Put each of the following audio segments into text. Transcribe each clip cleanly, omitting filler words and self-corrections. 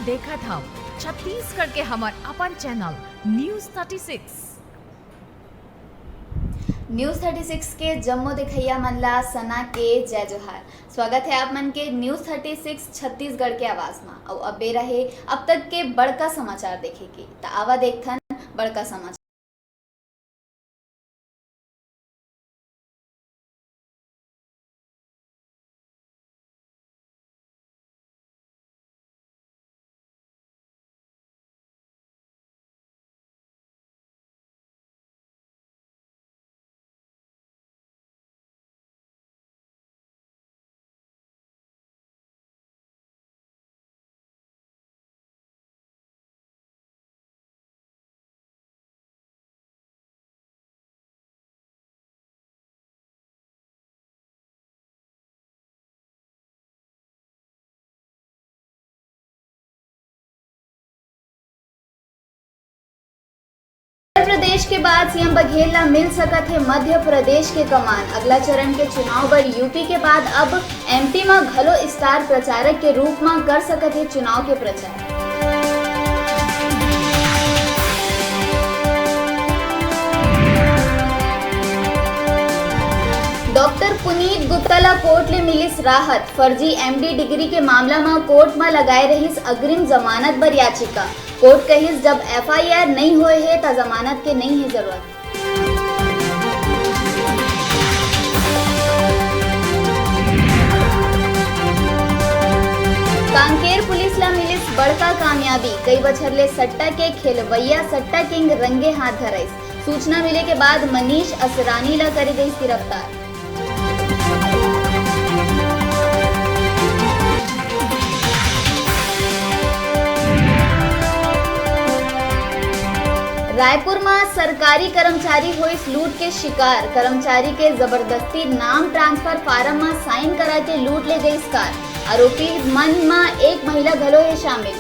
देखा था छत्तीसगढ़ के हमार अपन चैनल न्यूज़ 36 के जम्मो दिखैया मन ला सना के जय जोहार। स्वागत है आप मन के न्यूज़ 36 छत्तीसगढ़ के आवाज में। और अब रहे अब तक के बड़का समाचार देखे के तो आवा देखथन बड़का समाचार। उत्तर प्रदेश के बाद सीएम बघेल ला मिल सकत है मध्य प्रदेश के कमान। अगला चरण के चुनाव बर यूपी के बाद अब एमपी में घलो स्टार प्रचारक के रूप में कर सकत है चुनाव के प्रचार। डॉक्टर पुनीत गुप्ता ला कोर्ट ले मिलिस राहत। फर्जी एमडी डिग्री के मामला में कोर्ट में लगाए रहिस अग्रिम जमानत बर याचिका। कोर्ट कहिस जब एफआईआर नहीं होए है तो जमानत के नहीं है जरूरत। कांकेर पुलिस ला मिलिस बड़का कामयाबी। कई बछर ले सट्टा के खेलवैया सट्टा किंग रंगे हाथ धराइस। सूचना मिले के बाद मनीष असरानी ला करे गई गिरफ्तार। रायपुर में सरकारी कर्मचारी हुई लूट के शिकार। कर्मचारी के जबरदस्ती नाम ट्रांसफर फार्म में साइन करा के लूट ले गई कार। आरोपी मन में एक महिला घलो है शामिल।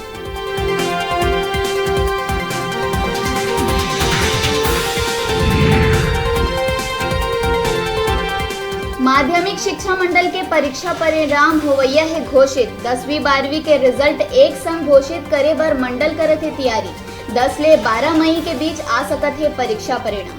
माध्यमिक शिक्षा मंडल के परीक्षा परिणाम होवैया है घोषित। 10वीं 12वीं के रिजल्ट एक संग घोषित करे बर मंडल करत है तैयारी। 10 ले 12 मई के बीच आ सकत है परीक्षा परिणाम।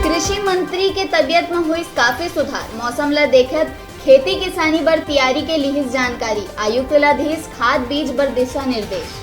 कृषि मंत्री के तबियत में हुई काफी सुधार। मौसम ला देखत खेती किसानी बर तैयारी के लिहिस जानकारी। आयुक्त ला दिस खाद बीज बर दिशा निर्देश।